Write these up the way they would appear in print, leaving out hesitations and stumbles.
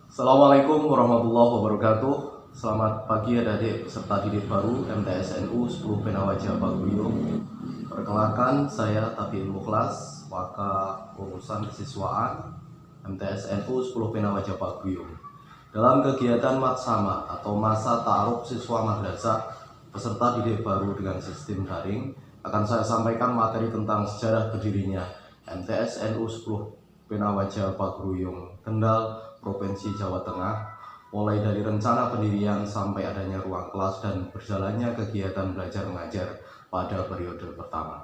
Assalamualaikum warahmatullahi wabarakatuh. Selamat pagi adik-adik peserta didik baru MTSNU 10 Penawajah Paguyung. Perkenalkan, saya Tabil Mukhlas, Waka Urusan Kesiswaan MTSNU 10 Penawajah Paguyung. Dalam kegiatan Matsama atau masa ta'aruf siswa madrasah peserta didik baru dengan sistem daring, akan saya sampaikan materi tentang sejarah berdirinya MTSNU 10 Penawajah Paguyung Kendal, Provinsi Jawa Tengah, mulai dari rencana pendirian sampai adanya ruang kelas dan berjalannya kegiatan belajar mengajar pada periode pertama.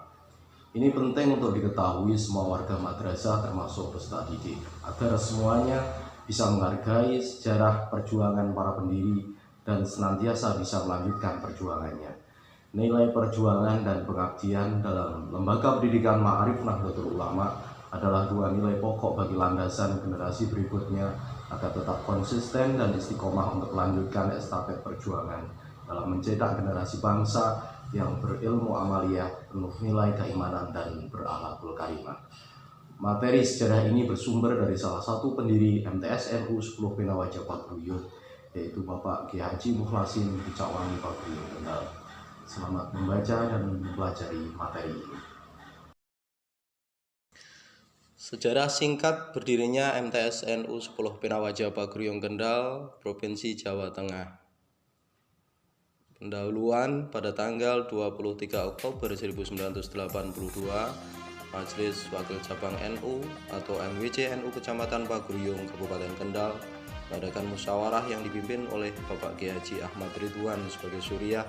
Ini penting untuk diketahui semua warga madrasah termasuk peserta didik, agar semuanya bisa menghargai sejarah perjuangan para pendiri dan senantiasa bisa melanjutkan perjuangannya. Nilai perjuangan dan pengabdian dalam lembaga pendidikan Ma'arif Nahdlatul Ulama adalah dua nilai pokok bagi landasan generasi berikutnya agar tetap konsisten dan istiqomah untuk melanjutkan estafet perjuangan dalam mencetak generasi bangsa yang berilmu amaliyah, penuh nilai keimanan dan berakhlakul karimah. Materi sejarah ini bersumber dari salah satu pendiri MTSNU 10 Penawajah Paguyung, yaitu Bapak Kiai Haji Mukhlasin Bicakwangi Paguyung Kendal. Selamat membaca dan mempelajari materi ini. Sejarah singkat berdirinya MTSNU 10 Penawajah Paguyung Kendal, Provinsi Jawa Tengah. Pendahuluan pada tanggal 23 Oktober 1982, Majelis Wakil Cabang NU atau MWC NU Kecamatan Paguyung, Kabupaten Kendal mengadakan musyawarah yang dipimpin oleh Bapak Kiai Haji Ahmad Ridwan sebagai Suriah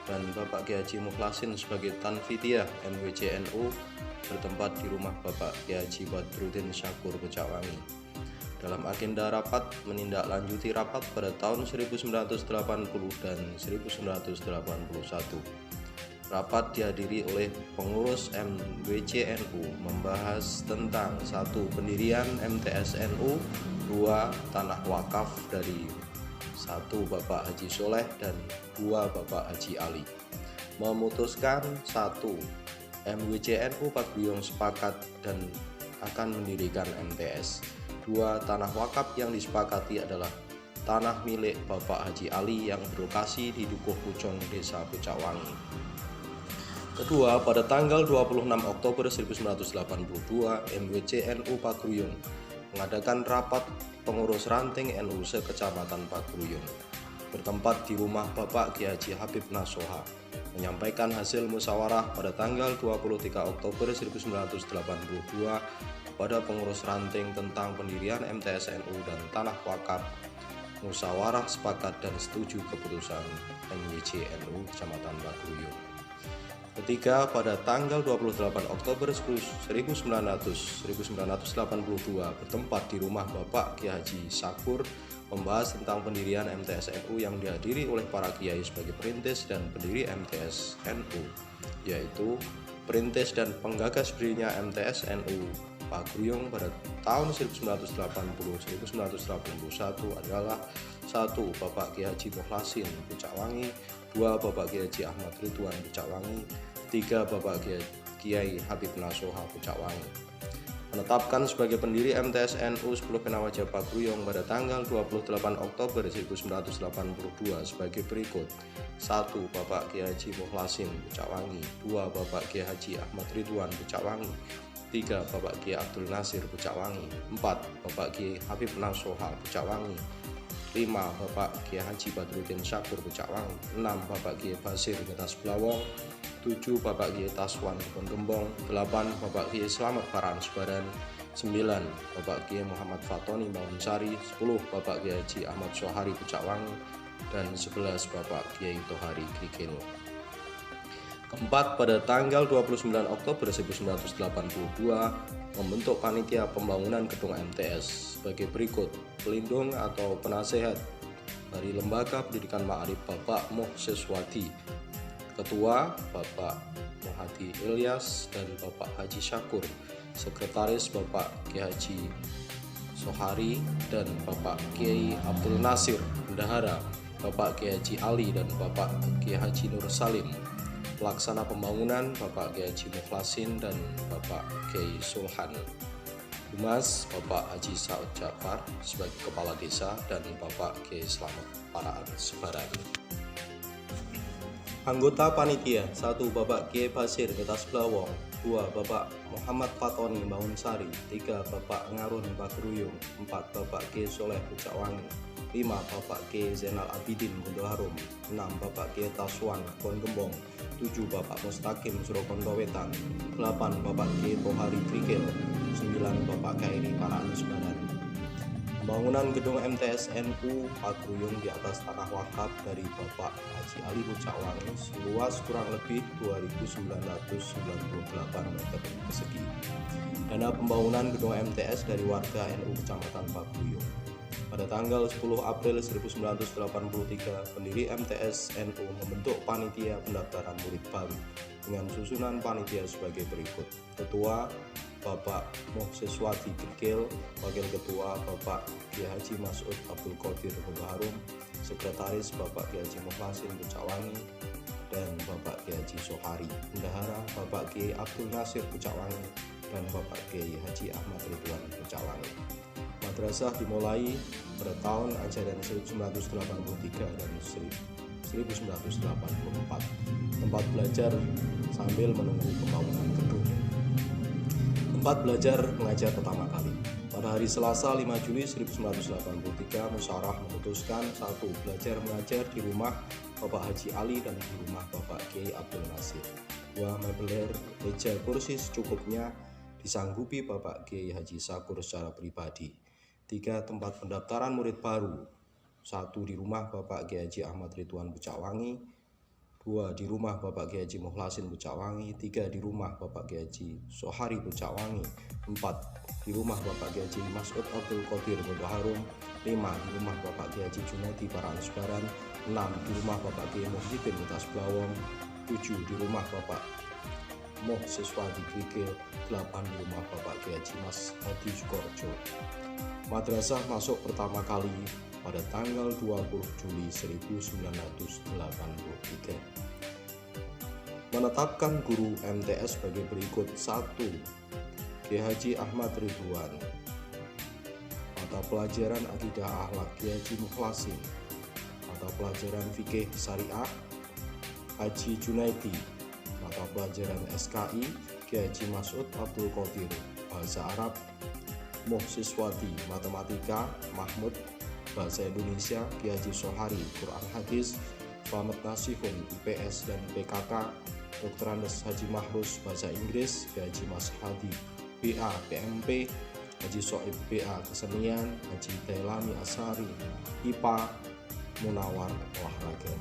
dan Bapak Kiai Haji Mukhlasin sebagai Tanfidiyah MWC NU bertempat di rumah Bapak Kiai Haji Badruddin Syakur Bicakwangi. Dalam agenda rapat menindaklanjuti rapat pada tahun 1980 dan 1981. Rapat dihadiri oleh pengurus MWCNU membahas tentang 1. Pendirian MTSNU, 2. Tanah wakaf dari 1. Bapak Haji Soleh dan 2. Bapak Haji Ali. Memutuskan 1. MWCNU Paguyung sepakat dan akan mendirikan MTS. 2. Tanah wakaf yang disepakati adalah tanah milik Bapak Haji Ali yang berlokasi di Dukuh Pucung, Desa Bicakwangi. Kedua, pada tanggal 26 Oktober 1982, MWCNU Paguyung mengadakan rapat pengurus ranting NU se-Kecamatan Paguyung bertempat di rumah Bapak Kiai Haji Habib Nasoha, menyampaikan hasil musyawarah pada tanggal 23 Oktober 1982 kepada pengurus ranting tentang pendirian MTSNU dan tanah wakaf. Musyawarah sepakat dan setuju keputusan MWCNU Kecamatan Paguyung. Ketiga, pada tanggal 28 Oktober 1982 bertempat di rumah Bapak Kiai Haji Syakur membahas tentang pendirian MTSNU yang dihadiri oleh para kiai sebagai perintis dan pendiri MTSNU, yaitu perintis dan penggagas berdirinya MTSNU Paguyung pada tahun 1980-1981 adalah 1. Bapak Kiai Haji Mukhlasin Bicakwangi, 2. Bapak Kiai Haji Ahmad Ridwan Bicakwangi, 3. Bapak Kiai Habib Nasoha Bicakwangi. Menetapkan sebagai pendiri MTSNU 10 Penawajah Paguyung pada tanggal 28 Oktober 1982 sebagai berikut. 1. Bapak Kiai Haji Mukhlasin Bicakwangi, 2. Bapak Kiai Haji Ahmad Ridwan Bicakwangi, 3. Bapak Kiai Abdul Nasir Bicakwangi, 4. Bapak Kiai Habib Nasoha Bicakwangi, 5. Bapak Kiai Haji Badruddin Syakur Bicakwangi, 6. Bapak Kiai Basir Ngetas Blawong, 7. Bapak Kiai Taswan Kebon Gembong, 8. Bapak Kiai Slamet Paran Sebaran, 9. Bapak Kiai Muhammad Fatoni Bangunsari, 10. Bapak Kiai Haji Ahmad Sohari Bicakwangi, dan 11. Bapak Kiai Tohari Krikil. Keempat, pada tanggal 29 Oktober 1982 membentuk panitia pembangunan gedung MTS sebagai berikut. Pelindung atau penasehat dari Lembaga Pendidikan Ma'arif Bapak Muhsiswadi, Ketua Bapak Muhadi Ilyas dan Bapak Haji Syakur, Sekretaris Bapak Kiai Haji Sohari dan Bapak Kiai Abdul Nasir, Bendahara Bapak Kiai Haji Ali dan Bapak Kiai Haji Nur Salim, pelaksana pembangunan Bapak Kiai Haji Mukhlasin dan Bapak Kiai Sulhan. Humas Bapak Haji Saud Ja'far sebagai Kepala Desa dan Bapak Kiai Slamet Paraan Sebarani. Anggota Panitia 1. Bapak Kiai Basir Betas Blawong, 2. Bapak Muhammad Fatoni Bangunsari, 3. Bapak Ngarun Pageruyung, 4. Bapak Kiai Soleh Pucakwangi, 5. Bapak Kiai Zainal Abidin Guntur Harum, 6. Bapak Kiai Taswan Bon Gembong, 7. Bapak Mustaqim Surokondo Wetan, 8. Bapak Kiai Tohari Krikil, 9. Bapak Khairi Paraan Sebarani. Pembangunan gedung MTS NU Pageruyung di atas tanah wakaf dari Bapak Haji Ali Pucakwangi seluas kurang lebih 2.998 meter persegi. Dana pembangunan gedung MTS dari warga NU Kecamatan Pageruyung. Pada tanggal 10 April 1983, pendiri MTS NU membentuk panitia pendaftaran murid baru dengan susunan panitia sebagai berikut: Ketua Bapak Mohsiswati Krikil, Wakil Ketua Bapak Kiai Haji Mas'ud Abdul Qadir Guntur Harum, Sekretaris Bapak Kiai Haji Mukhlasin Pucakwangi, dan Bapak Kiai Haji Sohari. Bendahara Bapak Kiai Abdul Nasir Pucakwangi dan Bapak Kiai Haji Ahmad Ridwan Pucakwangi. Madrasah dimulai pada tahun ajaran 1983 dan 1984. Tempat belajar sambil menunggu pembangunan gedung. Tempat belajar mengajar pertama kali. Pada hari Selasa 5 Juli 1983, musyawarah memutuskan 1. Belajar mengajar di rumah Bapak Haji Ali dan di rumah Bapak Kiai Abdul Nasir. 2. Mebel meja kursi secukupnya disanggupi Bapak Kiai Haji Sakur secara pribadi. 3. Tempat pendaftaran murid baru. 1. Di rumah Bapak Kiai Haji Ahmad Ridwan Pucakwangi, 2. Di rumah Bapak Kiai Haji Mukhlasin Pucakwangi, 3. Di rumah Bapak Kiai Haji Sohari Pucakwangi, 4. Di rumah Bapak Kiai Haji Mas'ud Abdul Qadir Guntur Harum, 5. Di rumah Bapak Kiai Haji Junaidi Paraan Sebaran, 6. Di rumah Bapak Kiai Muhyiddin Betas Blawong, 7. Di rumah Bapak Mohsiswati Krikil, 8. Di rumah Bapak Kiai Haji Mas Hadi Sukorjo. Madrasah masuk pertama kali pada tanggal 20 Juli 1983. Menetapkan guru MTS sebagai berikut: 1. Kiai Haji Ahmad Ridwan. Mata pelajaran Akidah Akhlak Kiai Haji Mukhlasin. Mata pelajaran Fikih Syariah Haji Junaidi. Mata pelajaran SKI Kiai Haji Mas'ud Abdul Qadir. Bahasa Arab Mohsiswati. Matematika Mahmud. Bahasa Indonesia Kiai Haji Sohari. Quran Hadis Slamet Nasihun IPS dan PKK. Dokterandes Haji Mahrus. Bahasa Inggris Kiai Haji Mas Hadi BA PMP. Haji Soib BA Kesenian. Haji Dailami Asari IPA. Munawar Olahraga.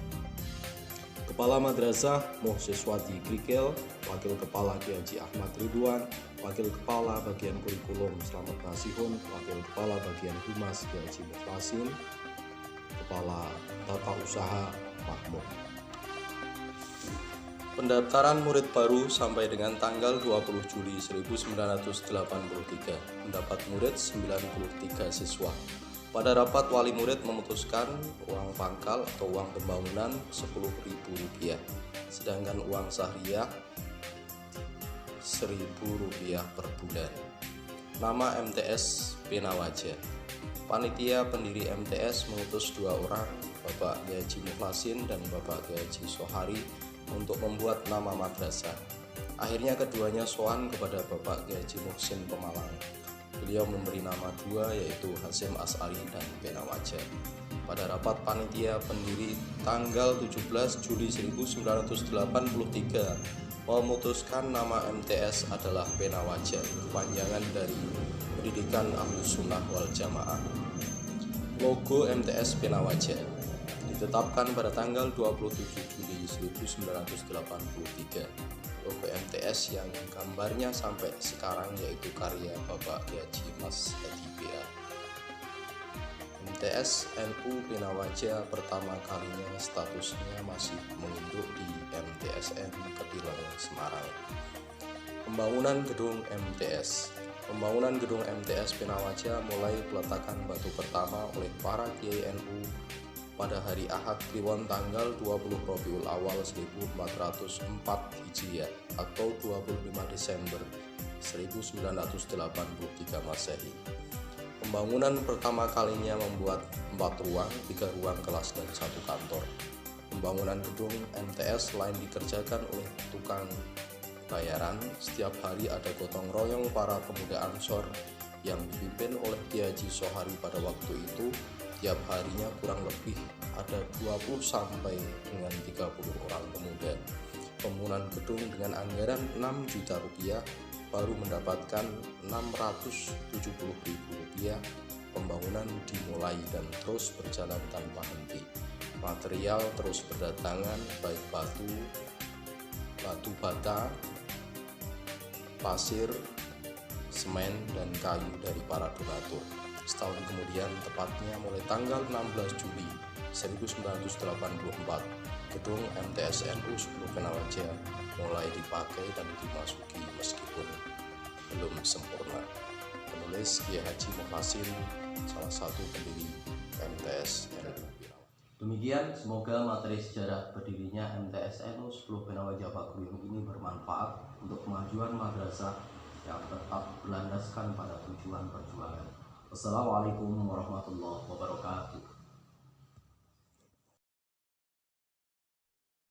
Kepala Madrasah Mohsiswati Krikil. Wakil Kepala Kiai Haji Ahmad Ridwan. Wakil Kepala Bagian Kurikulum Slamet Nasihun. Wakil Kepala Bagian Humas Kiai Haji Mukhlasin. Kepala Tata Usaha Mahmud. Pendaftaran murid baru sampai dengan tanggal 20 Juli 1983. Mendapat murid 93 siswa. Pada rapat wali murid memutuskan uang pangkal atau uang pembangunan Rp10.000, sedangkan uang sahriyah Rp1.000 per bulan. Nama MTS Penawaja. Panitia pendiri MTS mengutus 2 orang, Bapak Kiai Haji Mukhlasin dan Bapak Kiai Haji Sohari, untuk membuat nama madrasah. Akhirnya keduanya sowan kepada Bapak Kiai Haji Muhsin Pemalang. Beliau memberi nama 2, yaitu Hasyim As'ari dan Penawaja. Pada rapat panitia pendiri tanggal 17 Juli 1983 memutuskan nama MTS adalah Penawaja, kepanjangan dari Pendidikan Ahlus Sunnah wal Jamaah. Logo MTS Penawaja ditetapkan pada tanggal 27 Juli 1983. Logo MTS yang gambarnya sampai sekarang yaitu karya Bapak Kiai Haji Mas Hadi BA. MTS NU Penawaja pertama kalinya statusnya masih menginduk di MTSN Kedileng, Semarang. Pembangunan gedung MTS. Pembangunan gedung MTS Penawaja mulai peletakan batu pertama oleh para Kiai NU pada hari Ahad Kliwon tanggal 20 Rabiul Awal 1404 Hijriah atau 25 Desember 1983 Masehi. Pembangunan pertama kalinya membuat 4 ruang, 3 ruang kelas dan 1 kantor. Pembangunan gedung MTS lain dikerjakan oleh tukang bayaran. Setiap hari ada gotong royong para pemuda Ansor yang dipimpin oleh Kiai Haji Sohari pada waktu itu. Tiap harinya kurang lebih ada 20 sampai dengan 30 orang pemuda. Pembangunan gedung dengan anggaran 6 juta rupiah baru mendapatkan 670.000 rupiah. Pembangunan dimulai dan terus berjalan tanpa henti. Material terus berdatangan, baik batu bata, pasir, semen, dan kayu dari para donatur. Setahun kemudian, tepatnya mulai tanggal 16 Juli 1984, gedung MTS NU 10 Penawaja mulai dipakai dan dimasuki meskipun belum sempurna. Penulis Kiai Haji Mukhlasin, salah satu pendiri MTS NU. Demikian, semoga materi sejarah berdirinya MTS NU 10 Penawaja Baguyung ini bermanfaat untuk kemajuan madrasah yang tetap berlandaskan pada tujuan perjuangan. Wassalamualaikum warahmatullahi wabarakatuh.